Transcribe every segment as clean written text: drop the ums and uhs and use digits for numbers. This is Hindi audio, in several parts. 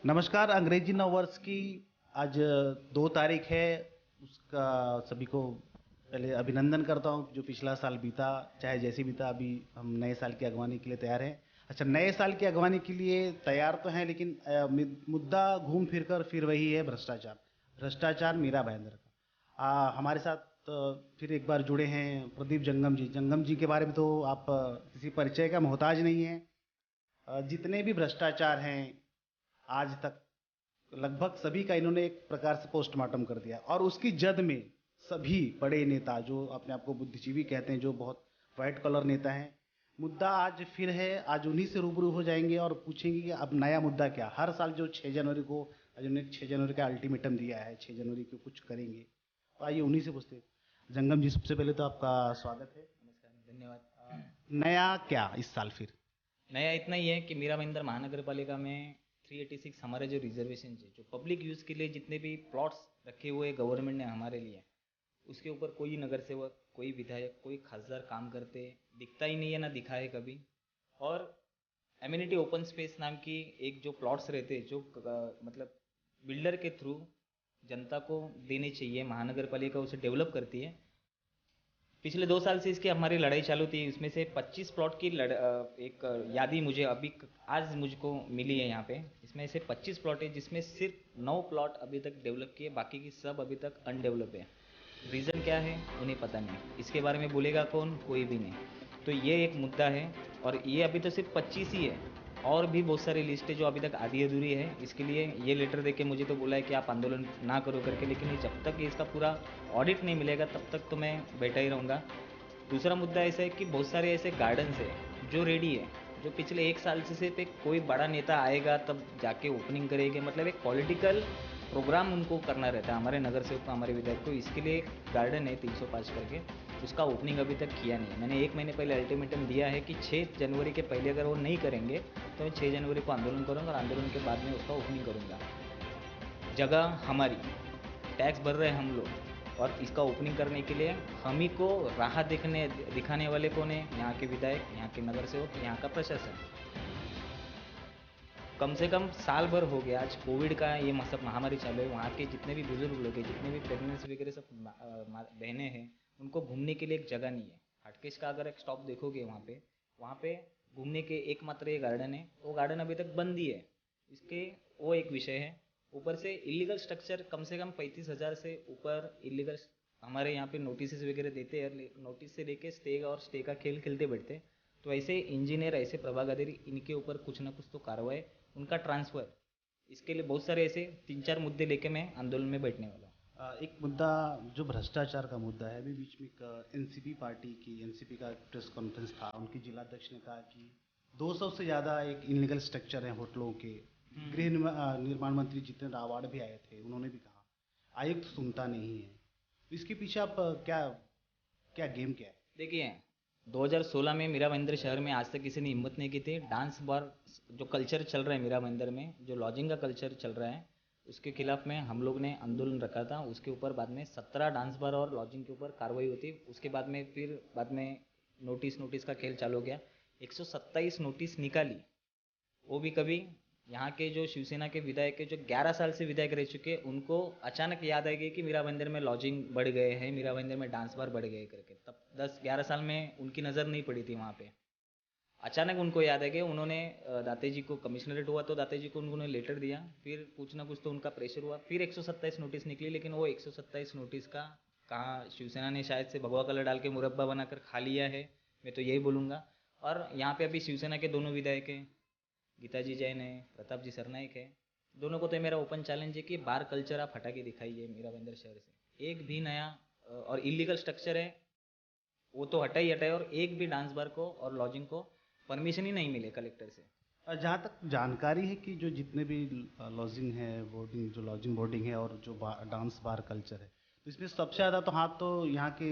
नमस्कार। अंग्रेजी नव वर्ष की आज 2 तारीख है। उसका सभी को पहले अभिनंदन करता हूँ। जो पिछला साल बीता, चाहे जैसी बीता, अभी हम नए साल की अगवानी के लिए तैयार हैं। अच्छा, नए साल की अगवानी के लिए तैयार तो हैं, लेकिन मुद्दा घूम फिर कर फिर वही है, भ्रष्टाचार। भ्रष्टाचार मीरा भाईंदर का। हमारे साथ फिर एक बार जुड़े हैं प्रदीप जंगम जी। जंगम जी के बारे में तो आप किसी परिचय का मोहताज नहीं है। जितने भी भ्रष्टाचार हैं आज तक, लगभग सभी का इन्होंने एक प्रकार से पोस्टमार्टम कर दिया, और उसकी जद में सभी बड़े नेता जो अपने आप को बुद्धिजीवी कहते हैं, जो बहुत वाइट कॉलर नेता हैं, मुद्दा आज फिर है। आज उन्हीं से रूबरू हो जाएंगे और पूछेंगे कि अब नया मुद्दा क्या। हर साल जो 6 जनवरी को, आज उन्होंने 6 जनवरी का अल्टीमेटम दिया है, 6 जनवरी को कुछ करेंगे, तो आइए उन्हीं से पूछते हैं। जंगम जी, सबसे पहले तो आपका स्वागत है। नमस्कार, धन्यवाद। नया क्या इस साल फिर? नया इतना ही है कि मीरा भाईंदर महानगर पालिका में 386 हमारे जो रिजर्वेशन है, जो पब्लिक यूज़ के लिए जितने भी प्लॉट्स रखे हुए गवर्नमेंट ने हमारे लिए, उसके ऊपर कोई नगर सेवक, कोई विधायक, कोई खासदार काम करते दिखता ही नहीं है, ना दिखा है कभी। और एम्यूनिटी ओपन स्पेस नाम की एक जो प्लॉट्स रहते हैं, जो मतलब बिल्डर के थ्रू जनता को देने चाहिए, महानगर पालिका उसे डेवलप करती है। पिछले 2 साल से इसकी हमारी लड़ाई चालू थी। इसमें से 25 प्लॉट की एक यादी मुझे अभी आज मुझको मिली है यहाँ पे। इसमें से 25 प्लॉट है, जिसमें सिर्फ 9 प्लॉट अभी तक डेवलप किए, बाकी की सब अभी तक अनडेवलप है। रीज़न क्या है उन्हें पता नहीं, इसके बारे में बोलेगा कौन? कोई भी नहीं। तो ये एक मुद्दा है। और ये अभी तो सिर्फ 25 ही है, और भी बहुत सारी लिस्ट है जो अभी तक आधी अधूरी है। इसके लिए ये लेटर देके मुझे तो बोला है कि आप आंदोलन ना करो करके, लेकिन ये जब तक इसका पूरा ऑडिट नहीं मिलेगा तब तक तो मैं बैठा ही रहूँगा। दूसरा मुद्दा ऐसा है कि बहुत सारे ऐसे गार्डन्स है जो रेडी है, जो पिछले 1 साल से सिर्फ एक कोई बड़ा नेता आएगा तब जाके ओपनिंग करेंगे, मतलब एक पॉलिटिकल प्रोग्राम उनको करना रहता है, हमारे नगर सेवक को, हमारे विधायक को। इसके लिए एक गार्डन है 305 करके, उसका ओपनिंग अभी तक किया नहीं है। मैंने 1 महीने पहले अल्टीमेटम दिया है कि 6 जनवरी के पहले अगर वो नहीं करेंगे तो मैं 6 जनवरी को आंदोलन करूँगा, और आंदोलन के बाद में उसका ओपनिंग करूँगा। जगह हमारी, टैक्स भर रहे हैं हम लोग, और इसका ओपनिंग करने के लिए हम ही को राह दिखाने वाले कौन है? यहाँ के विधायक, यहाँ के नगर सेवक, यहाँ का प्रशासन। कम से कम साल भर हो गया, आज कोविड का ये सब महामारी चालू है। वहाँ के जितने भी बुजुर्ग लोग हैं, जितने भी प्रेगनेंसी वगैरह सब बहनें हैं, उनको घूमने के लिए एक जगह नहीं है। हटकेश का अगर एक स्टॉप देखोगे वहाँ पे घूमने के एकमात्र ये गार्डन है, वो गार्डन अभी तक बंद ही है। इसके वो एक विषय है। ऊपर से इलीगल स्ट्रक्चर, कम से कम 35,000 से ऊपर इलीगल हमारे यहाँ पे नोटिस वगैरह देते हैं। नोटिस से लेके स्टे, और स्टे का खेल खेलते बैठते हैं। तो ऐसे इंजीनियर, ऐसे प्रभागाधिकारी, इनके ऊपर कुछ ना कुछ तो कार्रवाई, उनका ट्रांसफ़र, इसके लिए बहुत सारे ऐसे 3-4 मुद्दे लेके मैं आंदोलन में बैठने वाला हूँ। एक मुद्दा जो भ्रष्टाचार का मुद्दा है, अभी बीच में एक एनसीपी पार्टी की, एनसीपी का प्रेस कॉन्फ्रेंस था। उनके जिलाध्यक्ष ने कहा कि 200 से ज़्यादा एक इनलीगल स्ट्रक्चर हैं होटलों के। गृह निर्माण मंत्री जितेंद्र रावड़ भी आए थे, उन्होंने भी कहा। आयुक्त सुनता नहीं है। तो इसके पीछे आप क्या क्या गेम क्या है? देखिए, 2016 में मीरा भाईंदर शहर में आज तक किसी ने हिम्मत नहीं की थी। डांस बार जो कल्चर चल रहा है मीरा भाईंदर में, जो लॉजिंग का कल्चर चल रहा है, उसके खिलाफ में हम लोग ने आंदोलन रखा था। उसके ऊपर बाद में 17 डांस बार और लॉजिंग के ऊपर कार्रवाई होती। उसके बाद में नोटिस नोटिस का खेल चालू हो गया। 127 नोटिस निकाली, वो भी कभी यहाँ के जो शिवसेना के विधायक है, जो 11 साल से विधायक रह चुके हैं, उनको अचानक याद आ गई कि मीरा भाईंदर में लॉजिंग बढ़ गए हैं, मीरा भाईंदर में डांस बार बढ़ गए करके। तब 10-11 साल में उनकी नज़र नहीं पड़ी थी वहाँ पे। अचानक उनको याद आ गया। उन्होंने दाते जी को, कमिश्नरेट हुआ तो दाते जी को उन्होंने लेटर दिया। फिर कुछ ना कुछ तो उनका प्रेशर हुआ, फिर 127 नोटिस निकली। लेकिन वो 127 नोटिस का कहाँ, शिवसेना ने शायद से भगवा कलर डाल के मुरब्बा बनाकर खा लिया है, मैं तो यही बोलूँगा। और यहाँ पे अभी शिवसेना के दोनों विधायक हैं, गीताजी जैन है, प्रताप जी सरनाइक है। दोनों को तो मेरा ओपन चैलेंज है कि बार कल्चर आप हटा के दिखाइए मीरा भाईंदर शहर से। एक भी नया और इलीगल स्ट्रक्चर है वो तो हटा ही हटाए, और एक भी डांस बार को और लॉजिंग को परमिशन ही नहीं मिले कलेक्टर से। जहाँ तक जानकारी है कि जो जितने भी लॉजिंग है, बोर्डिंग, जो लॉजिंग बोर्डिंग है, और जो डांस बार कल्चर है, तो इसमें सबसे ज़्यादा तो हाथ तो यहाँ के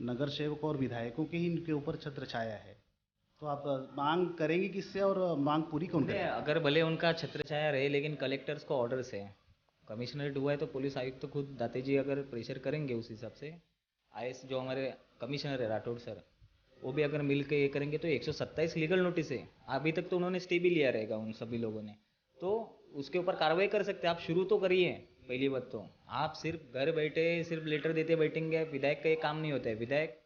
नगर सेवक और विधायकों के ही इनके ऊपर छत्र छाया है। तो आप मांग करेंगे किससे, और मांग पूरी कौन नहीं, करेगा? अगर भले उनका छत्र छाया रहे, लेकिन कलेक्टर्स को ऑर्डर्स है। कमिश्नरेट हुआ है तो पुलिस आयुक्त तो खुद दाते जी अगर प्रेशर करेंगे उस हिसाब से, आईएएस जो हमारे कमिश्नर है राठौड़ सर, वो भी अगर मिल के ये करेंगे तो 127 लीगल नोटिस है। अभी तक तो उन्होंने स्टे भी लिया रहेगा उन सभी लोगों ने। तो उसके ऊपर कार्रवाई कर सकते हैं। आप शुरू तो करिए। पहली बात तो आप सिर्फ घर बैठे सिर्फ लेटर देते बैठेंगे, विधायक का ये काम नहीं होता है। विधायक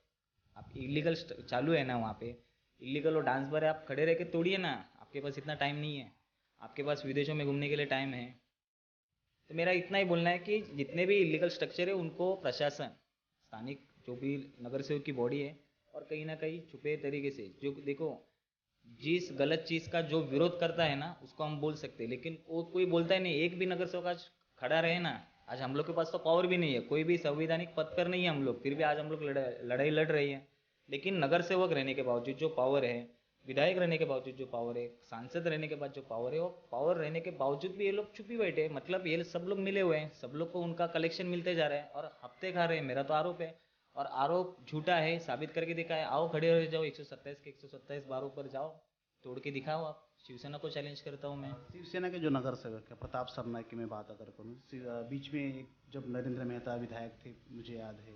आप इलीगल चालू है ना वहाँ पे, इलीगल और डांस बार है, आप खड़े रह के तोड़िए ना। आपके पास इतना टाइम नहीं है, आपके पास विदेशों में घूमने के लिए टाइम है। तो मेरा इतना ही बोलना है कि जितने भी इलीगल स्ट्रक्चर है उनको प्रशासन, स्थानिक जो भी नगर सेवक की बॉडी है, और कहीं ना कहीं छुपे तरीके से जो देखो, जिस गलत चीज़ का जो विरोध करता है ना उसको हम बोल सकते हैं, लेकिन वो कोई बोलता ही नहीं। एक भी नगर सेवक आज खड़ा रहे ना, आज हम लोग के पास तो पावर भी नहीं है, कोई भी संवैधानिक पद पर नहीं है हम लोग, फिर भी आज हम लोग लड़ाई लड़ रही है। लेकिन नगर सेवक रहने के बावजूद जो पावर है, विधायक रहने के बावजूद जो पावर है, सांसद रहने के बाद जो पावर है, वो पावर रहने के बावजूद भी ये लोग चुप ही बैठे हैं। मतलब ये सब लोग मिले हुए हैं, सब लोग को उनका कलेक्शन मिलते जा रहा है और हफ्ते खा रहे हैं। मेरा तो आरोप है, और आरोप झूठा है, साबित करके दिखा है। आओ खड़े हो जाओ, 127 के 127 बारों पर जाओ, तोड़ के दिखाओ। आप शिवसेना को चैलेंज करता हूँ मैं। शिवसेना के जो नगर सेवक है प्रताप सरनाईक की मैं बात अगर करूँ, बीच में जब नरेंद्र मेहता विधायक थे, मुझे याद है,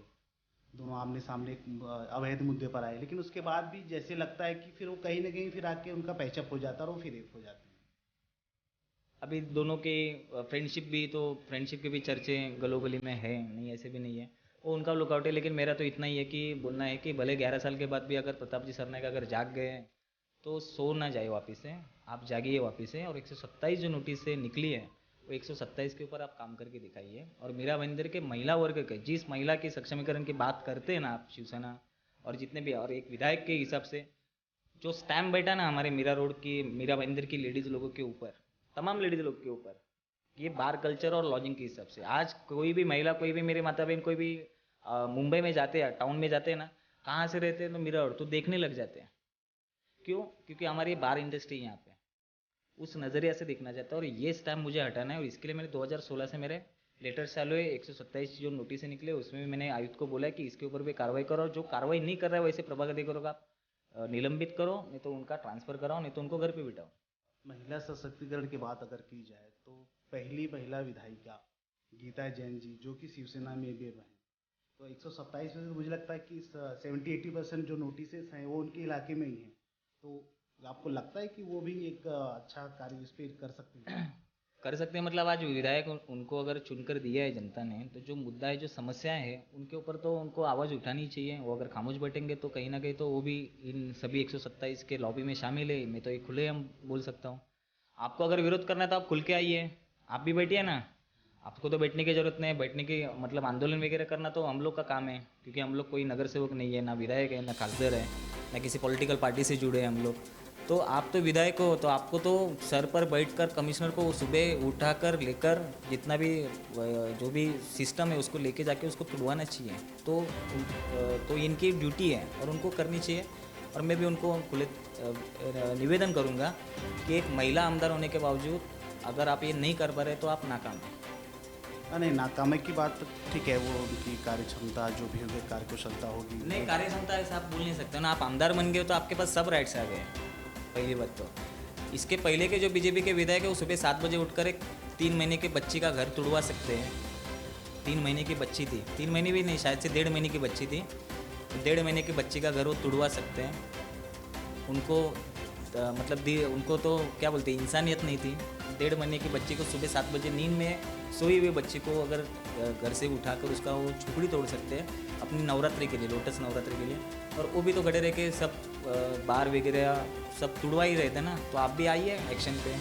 दोनों आमने सामने एक अवैध मुद्दे पर आए, लेकिन उसके बाद भी जैसे लगता है कि फिर वो कहीं ना कहीं फिर आके उनका पैचअप हो जाता है और वो फिर एक हो जाते हैं। अभी दोनों के फ्रेंडशिप भी, तो फ्रेंडशिप के भी चर्चे ग्लोबली में है, नहीं ऐसे भी नहीं है, वो उनका लुकआउट है। लेकिन मेरा तो इतना ही है कि बोलना है कि भले 11 साल के बाद भी अगर प्रताप जी सरनाईक अगर जाग गए हैं तो सो ना जाए वापस से, आप जागिए वापस से। और 127 जो नोटिस से निकली है वो 127 के ऊपर आप काम करके दिखाइए। और मीरा भाईंदर के महिला वर्ग के, जिस महिला के सक्षमीकरण की बात करते हैं ना आप शिवसेना और जितने भी, और एक विधायक के हिसाब से जो स्टैम्प बैठा ना हमारे मीरा रोड की, मीरा भाईंदर की लेडीज लोगों के ऊपर, तमाम लेडीज लोग के ऊपर, ये बार कल्चर और लॉजिंग के हिसाब से आज कोई भी महिला, कोई भी मेरी माता बहन, कोई भी मुंबई में जाते हैं, टाउन में जाते हैं ना, कहाँ से रहते हैं तो मीरा रोड तो देखने लग जाते हैं। क्यों? क्योंकि हमारी बार इंडस्ट्री यहाँ पे उस नज़रिया से देखना चाहता है, और ये स्टैम्प मुझे हटाना है। और इसके लिए मैंने 2016 से मेरे लेटर चालू है, 127 जो नोटिस निकले उसमें भी मैंने आयुक्त को बोला है कि इसके ऊपर भी कार्रवाई करो, और जो कार्रवाई नहीं कर रहा है वैसे प्रभाकर देखो आप निलंबित करो, नहीं तो उनका ट्रांसफ़र कराओ, नहीं तो उनको घर पे बिठाओ। महिला सशक्तिकरण की बात अगर की जाए तो पहली महिला विधायिका गीता जैन जी, जो कि शिवसेना में भी हैं, तो 127 में से मुझे लगता है कि 70-80% जो नोटिसेस हैं वो उनके इलाके में ही हैं। तो आपको लगता है कि वो भी एक अच्छा कार्य इस पर कर सकते हैं? कर सकते हैं, मतलब आज विधायक उनको अगर चुनकर दिया है जनता ने, तो जो मुद्दा है, जो समस्याएं हैं, उनके ऊपर तो उनको आवाज़ उठानी चाहिए। वो अगर खामोश बैठेंगे तो कहीं ना कहीं तो वो भी इन सभी 127 के लॉबी में शामिल है। मैं तो ये खुले हम बोल सकता हूँ। आपको अगर विरोध करना है तो आप खुल के आइए, आप भी बैठिए ना। आपको तो बैठने की ज़रूरत नहीं है, बैठने की मतलब आंदोलन वगैरह करना तो हम लोग का काम है, क्योंकि हम लोग कोई नगर सेवक नहीं है, ना विधायक है, ना खासदार है, ना किसी पॉलिटिकल पार्टी से जुड़े हैं हम लोग। तो आप तो विधायक हो, तो आपको तो सर पर बैठकर कमिश्नर को सुबह उठाकर लेकर जितना भी जो भी सिस्टम है उसको लेके जाके उसको तुड़वाना चाहिए। तो इनकी ड्यूटी है और उनको करनी चाहिए। और मैं भी उनको खुले निवेदन करूंगा कि एक महिला आमदार होने के बावजूद अगर आप ये नहीं कर पा रहे तो आप नाकाम हैं। नहीं, नाकामी की बात ठीक है, वो उनकी कार्य क्षमता जो भी होगी, कार्य कुशलता होगी। नहीं, कार्य क्षमता ऐसा आप बोल नहीं सकते हो ना। आप आमदार बन गए हो तो आपके पास सब राइट्स आ गए। पहली बात तो इसके पहले के जो बीजेपी के विधायक है वो सुबह 7 बजे उठकर एक 3 महीने की बच्ची का घर तुड़वा सकते हैं। 3 महीने की बच्ची थी, 3 महीने भी नहीं, शायद से 1.5 महीने की बच्ची थी। 1.5 महीने की बच्ची का घर वो तुड़वा सकते हैं। उनको मतलब उनको तो क्या बोलते हैं, इंसानियत नहीं थी। 1.5 महीने की बच्ची को सुबह 7 बजे नींद में सोई हुई बच्ची को अगर घर से उठाकर उसका वो झोपड़ी तोड़ सकते हैं अपनी नवरात्रि के लिए, लोटस नवरात्रि के लिए। और वो भी तो खड़े रह के सब बार वगैरह सब तुड़वा ही रहे थे ना। तो आप भी आइए एक्शन पे,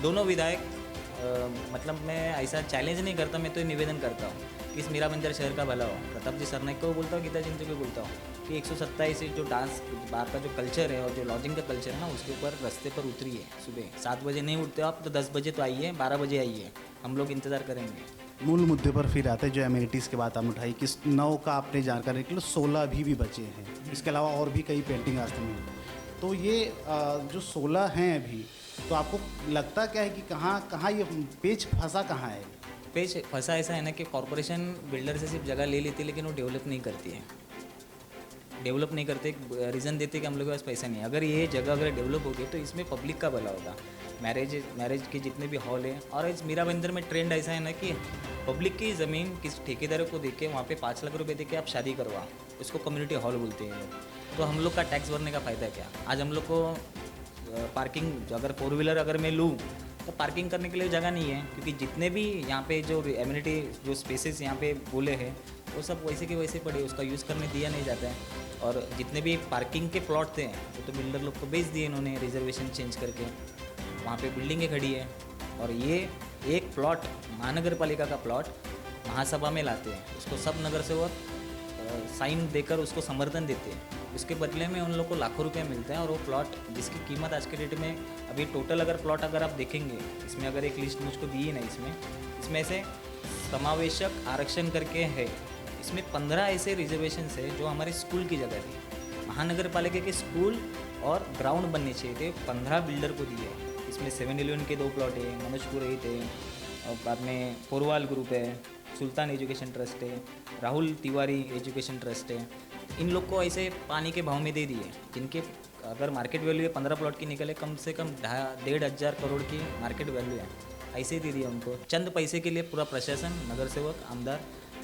दोनों विधायक। मतलब मैं ऐसा चैलेंज नहीं करता, मैं तो निवेदन करता हूँ कि इस मीरा भाईंदर शहर का भला हो। प्रताप जी सरनाईक को बोलता हूँ, गीता जी को बोलता हूँ कि 127 जो डांस बार का जो कल्चर है और जो लॉजिंग का कल्चर है ना, उसके ऊपर रास्ते पर उतरिए। सुबह 7 बजे नहीं उठते हो आप तो 10 बजे तो आइए, 12 बजे आइए, हम लोग इंतज़ार करेंगे। मूल मुद्दे पर फिर आते हैं जो एमिनिटीज़ की बात आपने उठाई कि 9 का आपने जानकारी के लिए 16 अभी भी बचे हैं, इसके अलावा और भी कई पेंटिंग रास्ते में हैं। तो ये जो 16 हैं अभी, तो आपको लगता क्या है कि कहाँ ये पेच फंसा कहाँ है? पेज फंसा ऐसा है ना कि कॉरपोरेशन बिल्डर से सिर्फ जगह ले लेती है, लेकिन वो डेवलप नहीं करती है। डेवलप नहीं करते, रीज़न देते कि हम लोग के पास पैसा नहीं है। अगर ये जगह अगर डेवलप होगी तो इसमें पब्लिक का भला होगा। मैरिज के जितने भी हॉल हैं, और इस मीरा भाईंदर में ट्रेंड ऐसा है ना कि पब्लिक की ज़मीन किस ठेकेदार को देके वहाँ पे 5 लाख रुपए देके आप शादी करवा, उसको कम्युनिटी हॉल बोलते हैं लोग। तो हम लोग का टैक्स भरने का फ़ायदा क्या? आज हम लोग को पार्किंग अगर 4 व्हीलर अगर मैं लूँ तो पार्किंग करने के लिए जगह नहीं है, क्योंकि जितने भी यहाँ पे जो एम्यूनिटी जो स्पेसेस यहाँ पे बोले हैं वो सब वैसे के वैसे पड़े, उसका यूज़ करने दिया नहीं जाता है। और जितने भी पार्किंग के प्लॉट थे वो तो बिल्डर लोग को बेच दिए इन्होंने रिजर्वेशन चेंज करके, वहाँ पे बिल्डिंगें खड़ी है। और ये एक प्लॉट महानगर पालिका का प्लॉट महासभा में लाते हैं, उसको सब नगर सेवक साइन देकर उसको समर्थन देते हैं, उसके बदले में उन लोग को लाखों रुपए मिलते हैं। और वो प्लॉट जिसकी कीमत आज के डेट में अभी टोटल अगर प्लॉट अगर आप देखेंगे, इसमें अगर एक लिस्ट मुझको दी है ना, इसमें से समावेशक आरक्षण करके है, इसमें 15 ऐसे रिजर्वेशन है जो हमारे स्कूल की जगह थी, महानगर पालिका के स्कूल और ग्राउंड बनने चाहिए थे, 15 बिल्डर को दिए। इसमें 7-11 के 2 प्लॉट है, मनोज पुरोहित है, और बाद में पोरवाल ग्रुप है, सुल्तान एजुकेशन ट्रस्ट है, राहुल तिवारी एजुकेशन ट्रस्ट है। इन लोग को ऐसे पानी के भाव में दे दिए, जिनके अगर मार्केट वैल्यू है 15 प्लॉट की निकले कम से कम 1,500 करोड़ की मार्केट वैल्यू है, ऐसे ही दे दिया उनको चंद पैसे के लिए। पूरा प्रशासन, नगर सेवक,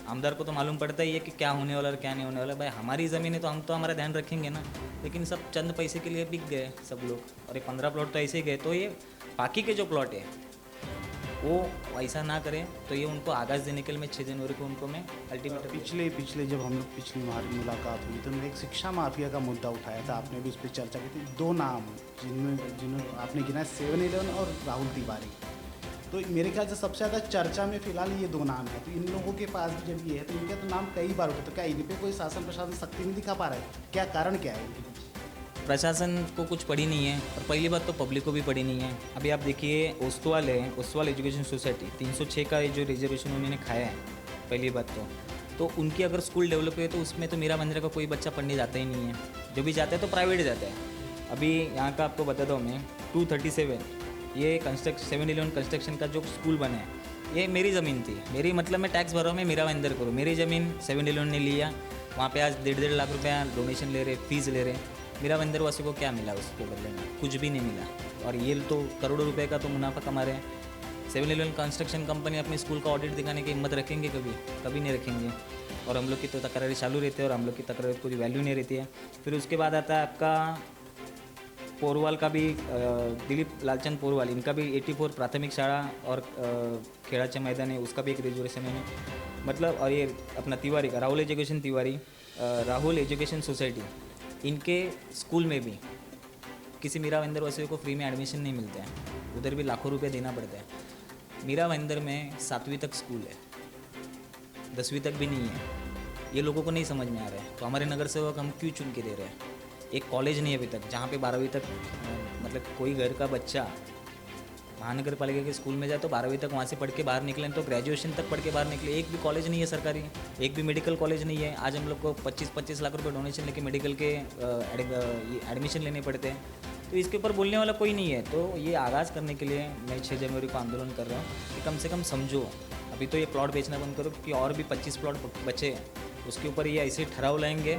आमदार को तो मालूम पड़ता ही है कि क्या होने वाला और क्या नहीं होने वाला। भाई हमारी ज़मीन है तो हम तो हमारा ध्यान रखेंगे ना, लेकिन सब चंद पैसे के लिए बिक गए सब लोग, और ये 15 प्लॉट तो ऐसे ही गए। तो ये बाकी के जो प्लॉट है वो ऐसा ना करें, तो ये उनको आगाज़ देने के लिए मैं 6 जनवरी को उनको मैं अल्टीमेट पिछले जब हम लोग पिछली हमारी मुलाकात हुई तो मैंने एक शिक्षा माफिया का मुद्दा उठाया था, आपने भी उस पर चर्चा की थी। 2 नाम जिन्होंने आपने गिना, 7-11 और राहुल तिवारी। तो मेरे ख्याल से सबसे ज़्यादा चर्चा में फिलहाल ये 2 नाम है। तो इन लोगों के पास भी जब ये है तो इनके तो नाम कई बार उठे, तो क्या इन पर कोई शासन प्रशासन सख्ती नहीं दिखा पा रहा है? क्या कारण क्या है इनके पीछे? प्रशासन को कुछ पड़ी नहीं है, और पहली बात तो पब्लिक को भी पड़ी नहीं है। अभी आप देखिए ओस्तवाल है, ओस्तवाल एजुकेशन सोसाइटी 306 का जो रिजर्वेशन उन्होंने खाया है, पहली बात तो उनकी अगर स्कूल डेवलप हुई तो उसमें तो मीरा मंदिर का कोई बच्चा पढ़ने जाता ही नहीं है, जो भी जाता है तो प्राइवेट जाता है। अभी यहाँ का आपको बताता हूँ मैं, 237 ये 7-11 कंस्ट्रक्शन का जो स्कूल बना है, ये मेरी ज़मीन थी, मेरी मतलब मैं टैक्स भर रहा हूँ, मैं मीरा मंदिर करूँ, मेरी ज़मीन 7-11 ने लिया, वहाँ पे आज 1.5 लाख रुपया डोनेशन ले रहे, फीस ले रहे। मेरा मंदिर वासी को क्या मिला उसके बदले में? कुछ भी नहीं मिला, और ये तो करोड़ों रुपए का तो मुनाफा कमा रहे हैं। 7-11 कंस्ट्रक्शन कंपनी अपने स्कूल का ऑडिट दिखाने की हिम्मत रखेंगे? कभी नहीं रखेंगे। और हम लोग की तो तकरारें चालू रहती है, और हम लोग की तकरार कोई वैल्यू नहीं रहती है। फिर उसके बाद आता है आपका पोरवाल का भी, दिलीप लालचंद पोरवाल, इनका भी 84 प्राथमिक शाला और खेड़ाचे मैदान है, उसका भी एक रिजर्वेशन है मतलब। और ये अपना तिवारी का Rahul education Tiwari, Rahul education society, इनके स्कूल में भी किसी मीरा मंदिर वासियों को फ्री में एडमिशन नहीं मिलता है, उधर भी लाखों रुपए देना पड़ता है। मीरा मंदिर में 7वीं तक स्कूल है, 10वीं तक भी नहीं है, ये लोगों को नहीं समझ में आ रहा है। तो हमारे नगर सेवक हम क्यों चुन के दे रहे हैं? एक कॉलेज नहीं है अभी तक जहाँ पे 12वीं तक, मतलब कोई घर का बच्चा महानगर पालिका के स्कूल में जाए तो 12वीं तक वहाँ से पढ़ के बाहर निकले, तो ग्रेजुएशन तक पढ़ के बाहर निकले। एक भी कॉलेज नहीं है सरकारी, एक भी मेडिकल कॉलेज नहीं है। आज हम लोग को 25-25 लाख रुपए डोनेशन लेके मेडिकल के एडमिशन लेने पड़ते हैं, तो इसके ऊपर बोलने वाला कोई नहीं है। तो ये आगाज़ करने के लिए मैं 6 जनवरी को आंदोलन कर रहा हूँ कि कम से कम समझो, अभी तो ये प्लॉट बेचना बंद करो, क्योंकि और भी 25 प्लॉट बचे हैं, उसके ऊपर ये ऐसे ठहराव लाएंगे।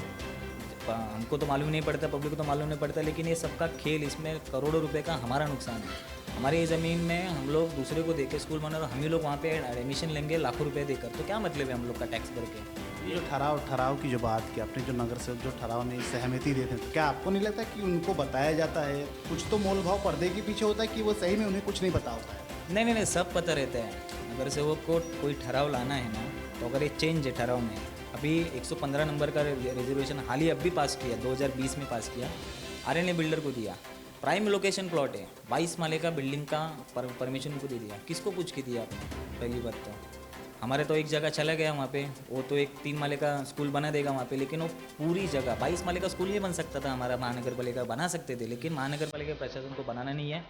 हमको तो मालूम नहीं पड़ता, पब्लिक को तो मालूम नहीं पड़ता, लेकिन ये सबका खेल, इसमें करोड़ों रुपए का हमारा नुकसान है। हमारी ज़मीन में हम लोग दूसरे को देके स्कूल बना, और हम ही लोग वहाँ पे एडमिशन लेंगे लाखों रुपए देकर, तो क्या मतलब है हम लोग का टैक्स भर के? ये जो ठहराव की जो बात की आपने, जो नगर से जो ठहराव में सहमति देते हैं, तो क्या आपको नहीं लगता कि उनको बताया जाता है? कुछ तो मोल भाव पर्दे के पीछे होता है कि वो सही में उन्हें कुछ नहीं पता होता है? नहीं, सब पता रहता है। नगर सेवक को कोई ठहराव लाना है ना, तो अगर ये चेंज है ठहराव में, अभी 115 नंबर का रिजर्वेशन हाल ही अभी पास किया, 2020 में पास किया, आर्यन बिल्डर को दिया। प्राइम लोकेशन प्लॉट है, 22 माले का बिल्डिंग का परमिशन उनको दे दिया। किसको पूछ के दिया आपने? पहली बात तो हमारे तो एक जगह चला गया वहाँ पे, वो तो एक 3 माले का स्कूल बना देगा वहाँ पे, लेकिन वो पूरी जगह 22 माले का स्कूल नहीं बन सकता था। हमारा महानगर पालिका बना सकते थे, लेकिन महानगर पालिका प्रशासन को बनाना नहीं है,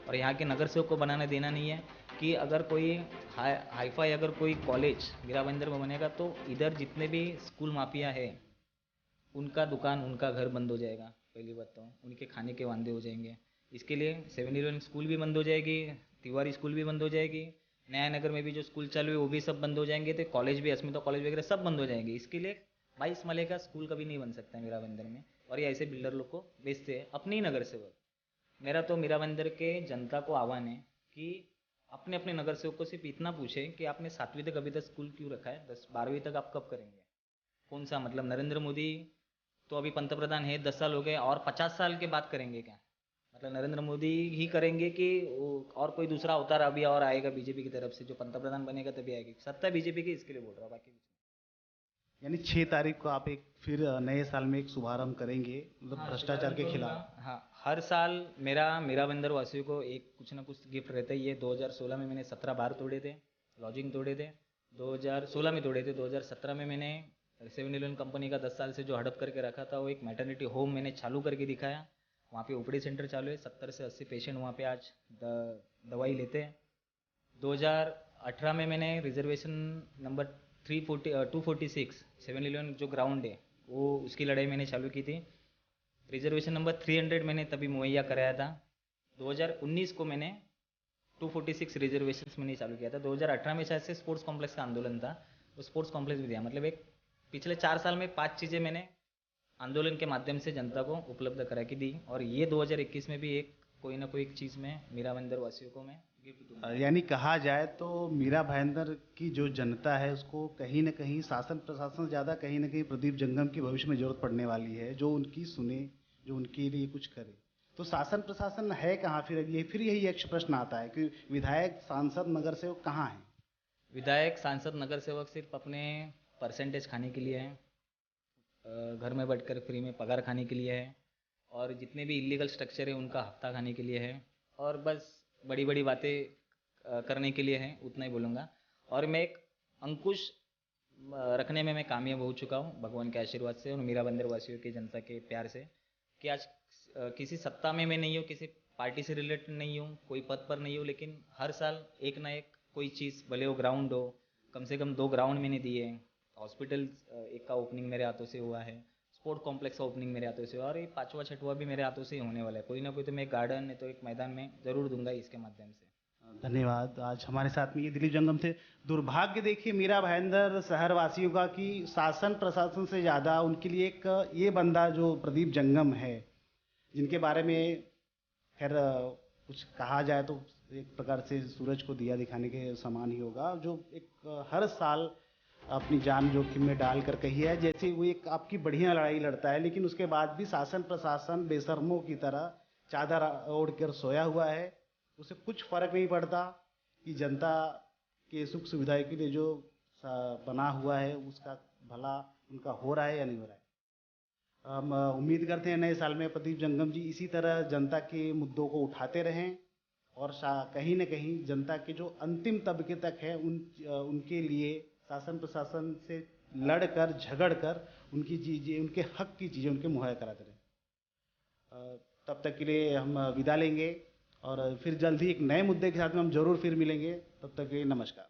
और यहाँ के नगर सेवक को बनाने देना नहीं है कि अगर कोई हाईफाई अगर कोई कॉलेज मीरा मंदिर में बनेगा तो इधर जितने भी स्कूल माफिया है उनका दुकान, उनका घर बंद हो जाएगा। पहली बात तो उनके खाने के वांदे हो जाएंगे। इसके लिए 7-11 स्कूल भी बंद हो जाएगी, तिवारी स्कूल भी बंद हो जाएगी, नया नगर में भी जो स्कूल चालू है वो भी सब बंद हो जाएंगे, तो कॉलेज भी, अस्मिता कॉलेज वगैरह सब बंद हो जाएंगे। इसके लिए 22 माले का स्कूल कभी नहीं बन सकता है मीरा मंदिर में, और ये ऐसे बिल्डर लोग को बेचते हैं अपने ही नगर सेवक। मेरा तो मीरा मंदिर के जनता को आह्वान है कि अपने अपने नगर सेवक को सिर्फ इतना पूछे कि आपने 7वीं तक अभी तक स्कूल क्यों रखा है, 12वीं तक आप कब करेंगे? कौन सा मतलब, नरेंद्र मोदी तो अभी पंतप्रधान है, 10 साल हो गए, और 50 साल के बाद करेंगे क्या? मतलब नरेंद्र मोदी ही करेंगे कि और कोई दूसरा अवतार अभी और आएगा बीजेपी की तरफ से जो पंतप्रधान बनेगा तभी आएगी सत्ता बीजेपी की, इसके लिए बोल रहा हूँ बाकी। यानी 6 तारीख को आप एक फिर नए साल में एक शुभारंभ करेंगे, मतलब हाँ, भ्रष्टाचार शुभारंभ के करूंगा। खिलाफ। हाँ, हर साल मेरा बंदर वासियों को एक कुछ ना कुछ गिफ्ट रहता ही है। 2016 में मैंने 17 बार तोड़े थे, लॉजिंग तोड़े थे। 2016 में तोड़े थे। 2017 में मैंने 7-Eleven कंपनी का 10 साल से जो हड़प करके रखा था वो एक मैटरनिटी होम मैंने चालू करके दिखाया। वहाँ पे ओपीडी सेंटर चालू है, 70 से 80 पेशेंट वहाँ पे आज दवाई लेते हैं। 2018 में मैंने रिजर्वेशन नंबर 246 7-Eleven जो ग्राउंड है वो उसकी लड़ाई मैंने चालू की थी। रिजर्वेशन नंबर 300 मैंने तभी मुहैया कराया था। 2019 को मैंने 246 रिजर्वेशंस मैंने चालू किया था। 2018 में शायद से स्पोर्ट्स कॉम्प्लेक्स का आंदोलन था, वो स्पोर्ट्स कॉम्प्लेक्स भी दिया। मतलब एक पिछले 4 साल में 5 चीज़ें मैंने आंदोलन के माध्यम से जनता को उपलब्ध करा के दी, और ये 2021 में भी एक कोई ना कोई एक चीज़ में मीरा बंदर वासियों को मैं गिफ्ट दूंगा। यानी कहा जाए तो मीरा भाईंदर की जो जनता है उसको कहीं ना कहीं शासन प्रशासन से ज़्यादा कहीं ना कहीं प्रदीप जंगम की भविष्य में जरूरत पड़ने वाली है, जो उनकी सुने, जो उनके लिए कुछ करे। तो शासन प्रशासन है कहाँ फिर? ये फिर यही एक प्रश्न आता है कि विधायक सांसद नगर सेवक कहाँ है? विधायक सांसद नगर सेवक सिर्फ अपने परसेंटेज खाने के लिए है, घर में बैठकर फ्री में पगार खाने के लिए है, और जितने भी इलीगल स्ट्रक्चर है उनका हफ्ता खाने के लिए है, और बस बड़ी बड़ी बातें करने के लिए है, उतना ही बोलूँगा। और मैं एक अंकुश रखने में मैं कामयाब हो चुका हूँ भगवान के आशीर्वाद से और मीरा बंदर वासियों की जनता के प्यार से, कि आज किसी सत्ता में मैं नहीं हूँ, किसी पार्टी से रिलेटेड नहीं हूँ, कोई पद पर नहीं हूँ, लेकिन हर साल एक ना एक कोई चीज़, भले वो ग्राउंड हो, कम से कम 2 ग्राउंड मैंने दिए हैं। हॉस्पिटल एक का ओपनिंग मेरे हाथों से हुआ है, स्पोर्ट कॉम्प्लेक्स का ओपनिंग मेरे हाथों से हुआ, और ये 5वां 6वां भी मेरे हाथों से ही होने वाला है। कोई ना कोई तो मैं एक गार्डन है तो एक मैदान में ज़रूर दूंगा इसके माध्यम से। धन्यवाद। आज हमारे साथ में ये दिलीप जंगम थे। दुर्भाग्य देखिए मीरा भाईंदर शहरवासियों का कि शासन प्रशासन से ज़्यादा उनके लिए एक ये बंदा जो प्रदीप जंगम है, जिनके बारे में खैर कुछ कहा जाए तो एक प्रकार से सूरज को दिया दिखाने के समान ही होगा, जो एक हर साल अपनी जान जोखिम में डालकर कही है, जैसे वो एक आपकी बढ़िया लड़ाई लड़ता है, लेकिन उसके बाद भी शासन प्रशासन बेशर्मों की तरह चादर ओढ़ कर सोया हुआ है। उसे कुछ फर्क नहीं पड़ता कि जनता के सुख सुविधा के लिए जो बना हुआ है उसका भला उनका हो रहा है या नहीं हो रहा है। हम उम्मीद करते हैं नए साल में प्रदीप जंगम जी इसी तरह जनता के मुद्दों को उठाते रहें, और कहीं न कहीं जनता के जो अंतिम तबके तक है उनके लिए शासन प्रशासन से लड़कर झगड़कर उनकी चीज़ें, उनके हक की चीज़ें उनके मुहैया कराते रहें। तब तक के लिए हम विदा लेंगे और फिर जल्द ही एक नए मुद्दे के साथ में हम जरूर फिर मिलेंगे। तब तक के लिए नमस्कार।